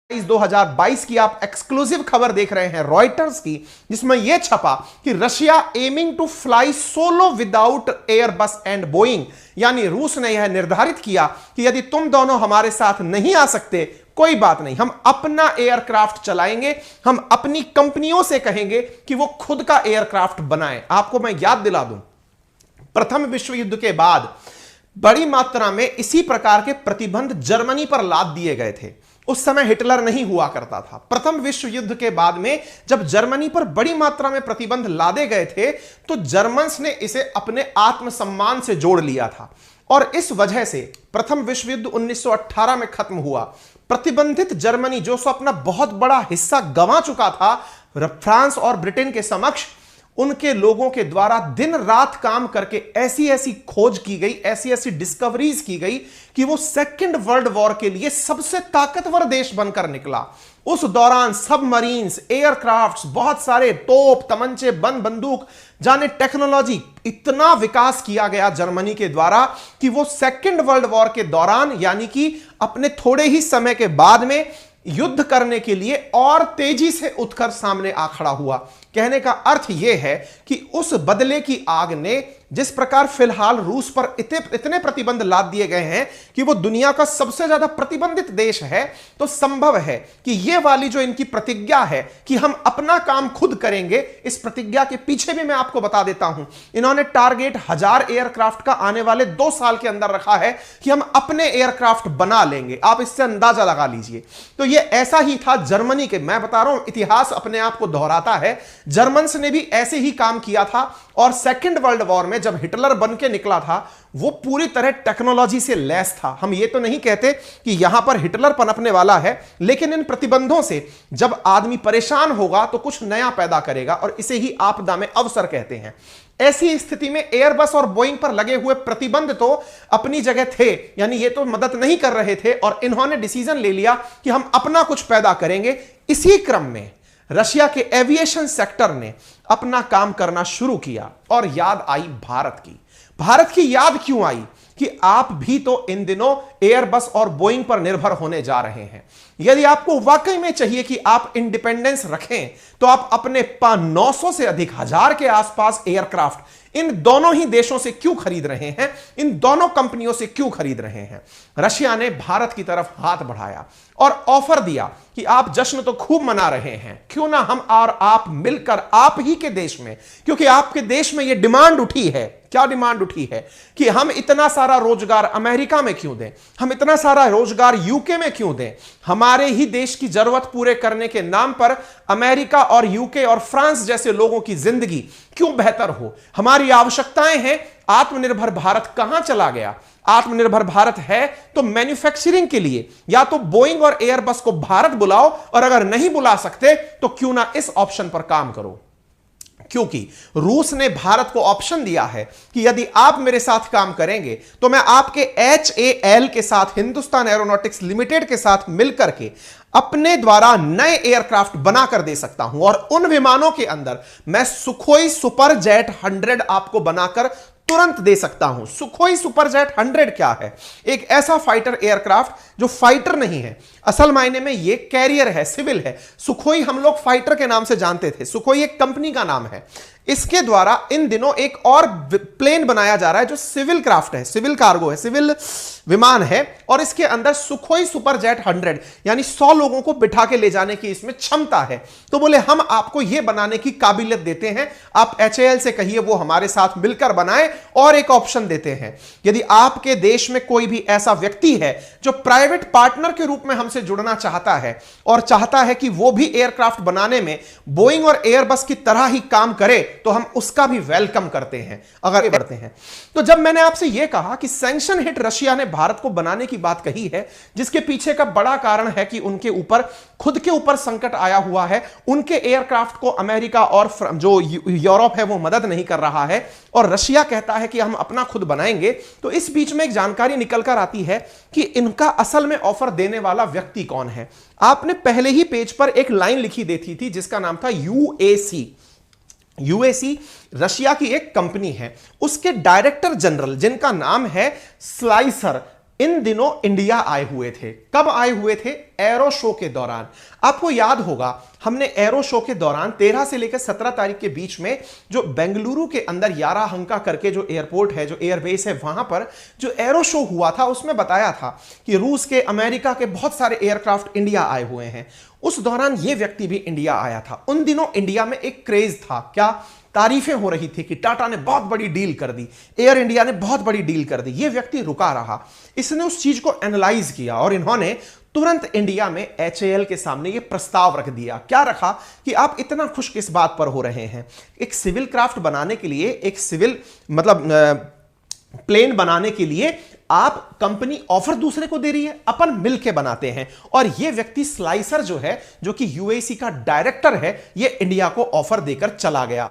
2022 की आप एक्सक्लूसिव खबर देख रहे हैं रॉयटर्स की, जिसमें यह छपा कि Russia aiming to fly solo without Airbus and Boeing, यानी रूस ने यह निर्धारित किया कि यदि तुम दोनों हमारे साथ नहीं आ सकते कोई बात नहीं, हम अपना एयरक्राफ्ट चलाएंगे, हम अपनी कंपनियों से कहेंगे कि वो खुद का एयरक्राफ्ट बनाएं। आपको मैं याद दिला दूं, प्रथम विश्व युद्ध के बाद बड़ी मात्रा में इसी प्रकार के प्रतिबंध जर्मनी पर लाद दिए गए थे। उस समय हिटलर नहीं हुआ करता था। प्रथम विश्व युद्ध के बाद में जब जर्मनी पर बड़ी मात्रा में प्रतिबंध लादे गए थे तो जर्मन्स ने इसे अपने आत्मसम्मान से जोड़ लिया था और इस वजह से प्रथम विश्व युद्ध 1918 में खत्म हुआ। प्रतिबंधित जर्मनी जो अपना बहुत बड़ा हिस्सा गंवा चुका था फ्रांस और ब्रिटेन के समक्ष, उनके लोगों के द्वारा दिन रात काम करके ऐसी ऐसी खोज की गई, ऐसी ऐसी डिस्कवरीज की गई कि वो सेकेंड वर्ल्ड वॉर के लिए सबसे ताकतवर देश बनकर निकला। उस दौरान सबमरीन्स, एयरक्राफ्ट्स, बहुत सारे तोप, तमंचे, बंदूक, जाने टेक्नोलॉजी, इतना विकास किया गया जर्मनी के द्वारा कि वो सेकेंड वर्ल्ड वॉर के दौरान, यानी कि अपने थोड़े ही समय के बाद में युद्ध करने के लिए और तेजी से उठकर सामने आ खड़ा हुआ। कहने का अर्थ यह है कि उस बदले की आग ने जिस प्रकार फिलहाल रूस पर इतने प्रतिबंध लाद दिए गए हैं कि वो दुनिया का सबसे ज्यादा प्रतिबंधित देश है, तो संभव है कि ये वाली जो इनकी प्रतिज्ञा है कि हम अपना काम खुद करेंगे, इस प्रतिज्ञा के पीछे भी मैं आपको बता देता हूं, इन्होंने टारगेट 1000 एयरक्राफ्ट का आने वाले 2 साल के अंदर रखा है कि हम अपने एयरक्राफ्ट बना लेंगे। आप इससे अंदाजा लगा लीजिए। तो ये ऐसा ही था जर्मनी के, मैं बता रहा हूं, इतिहास अपने आप को दोहराता है। जर्मन्स ने भी ऐसे ही काम किया था और सेकेंड वर्ल्ड वॉर में जब हिटलर बन के निकला था वो पूरी तरह टेक्नोलॉजी से लैस था। हम ये तो नहीं कहते कि यहां पर हिटलर पनपने वाला है, लेकिन इन प्रतिबंधों से जब आदमी परेशान होगा तो कुछ नया पैदा करेगा और इसे ही आपदा में अवसर कहते हैं। ऐसी स्थिति में एयरबस और बोइंग पर लगे हुए प्रतिबंध तो अपनी जगह थे, यानी ये तो मदद नहीं कर रहे थे और इन्होंने डिसीजन ले लिया कि हम अपना कुछ पैदा करेंगे। इसी क्रम में रशिया के एविएशन सेक्टर ने अपना काम करना शुरू किया और याद आई भारत की। भारत की याद क्यों आई कि आप भी तो इन दिनों एयरबस और बोइंग पर निर्भर होने जा रहे हैं। यदि आपको वाकई में चाहिए कि आप इंडिपेंडेंस रखें तो आप अपने 900 से अधिक 1000 के आसपास एयरक्राफ्ट इन दोनों ही देशों से क्यों खरीद रहे हैं, इन दोनों कंपनियों से क्यों खरीद रहे हैं। रशिया ने भारत की तरफ हाथ बढ़ाया और ऑफर दिया कि आप जश्न तो खूब मना रहे हैं, क्यों ना हम और आप मिलकर आप ही के देश में, क्योंकि आपके देश में यह डिमांड उठी है। क्या डिमांड उठी है कि हम इतना सारा रोजगार अमेरिका में क्यों दें, हम इतना सारा रोजगार यूके में क्यों दें। हमारे ही देश की जरूरत पूरे करने के नाम पर अमेरिका और यूके और फ्रांस जैसे लोगों की जिंदगी क्यों बेहतर हो। हमारी आवश्यकताएं हैं। आत्मनिर्भर भारत कहां चला गया। आत्मनिर्भर भारत है तो मैन्युफैक्चरिंग के लिए या तो बोइंग और एयरबस को भारत बुलाओ, और अगर नहीं बुला सकते तो क्यों ना इस ऑप्शन पर काम करो। क्योंकि रूस ने भारत को ऑप्शन दिया है कि यदि आप मेरे साथ काम करेंगे तो मैं आपके HAL के साथ, हिंदुस्तान एरोनॉटिक्स लिमिटेड के साथ मिलकर के अपने द्वारा नए एयरक्राफ्ट बनाकर दे सकता हूं और उन विमानों के अंदर मैं सुखोई सुपरजेट 100 आपको बनाकर तुरंत दे सकता हूं। सुखोई सुपरजेट 100 क्या है? एक ऐसा फाइटर एयरक्राफ्ट जो फाइटर नहीं है, असल मायने में ये कैरियर है, सिविल है। सुखोई हम लोग फाइटर के नाम से जानते थे, सुखोई एक कंपनी का नाम है। इसके द्वारा इन दिनों एक और प्लेन बनाया जा रहा है जो सिविल क्राफ्ट है, सिविल कार्गो है, सिविल विमान है, और इसके अंदर सुखोई सुपरजेट 100 यानी 100 लोगों को बिठा के ले जाने की इसमें क्षमता है। तो बोले हम आपको यह बनाने की काबिलियत देते हैं, आप HAL से कहिए वो हमारे साथ मिलकर बनाए। और एक ऑप्शन देते हैं, यदि आपके देश में कोई भी ऐसा व्यक्ति है जो प्राइवेट पार्टनर के रूप में हमसे जुड़ना चाहता है और चाहता है कि वो भी एयरक्राफ्ट बनाने में बोइंग और एयरबस की तरह ही काम करे, तो हम उसका भी वेलकम करते हैं अगर बढ़ते हैं। तो जब मैंने आपसे यह कहा कि सैंक्शन हिट रशिया ने भारत को बनाने की बात कही है, जिसके पीछे का बड़ा कारण है कि उनके ऊपर खुद के ऊपर संकट आया हुआ है, उनके एयरक्राफ्ट को अमेरिका और जो यूरोप है वो मदद नहीं कर रहा है और रशिया कहता है कि हम अपना खुद बनाएंगे, तो इस बीच में एक जानकारी निकलकर आती है कि इनका असल में ऑफर देने वाला व्यक्ति कौन है। आपने पहले ही पेज पर एक लाइन लिखी देती थी जिसका नाम था UAC। यूएसी रशिया की एक कंपनी है, उसके डायरेक्टर जनरल जिनका नाम है स्लाइसर, इन दिनों इंडिया आए हुए थे। कब आए हुए थे? एरो शो के दौरान। आपको याद होगा हमने एरो शो के दौरान 13 से लेकर 17 तारीख के बीच में जो बेंगलुरु के अंदर याराहंका करके जो एयरपोर्ट है, जो एयरबेस है, वहां पर जो एरो शो हुआ था उसमें बताया था कि रूस के, अमेरिका के बहुत सारे एयरक्राफ्ट इंडिया आए हुए हैं। उस दौरान यह व्यक्ति भी इंडिया आया था। उन दिनों इंडिया में एक क्रेज था, क्या? तारीफें हो रही थी कि टाटा ने बहुत बड़ी डील कर दी, एयर इंडिया ने बहुत बड़ी डील कर दी। यह व्यक्ति रुका रहा, इसने उस चीज को एनालाइज किया और इन्होंने तुरंत इंडिया में HAL के सामने यह प्रस्ताव रख दिया। क्या रखा? कि आप इतना खुश किस बात पर हो रहे हैं? एक सिविल क्राफ्ट बनाने के लिए, एक सिविल मतलब प्लेन बनाने के लिए आप कंपनी ऑफर दूसरे को दे रही है, अपन मिलके बनाते हैं। और यह व्यक्ति स्लाइसर जो है, जो कि UAC का डायरेक्टर है, यह इंडिया को ऑफर देकर चला गया।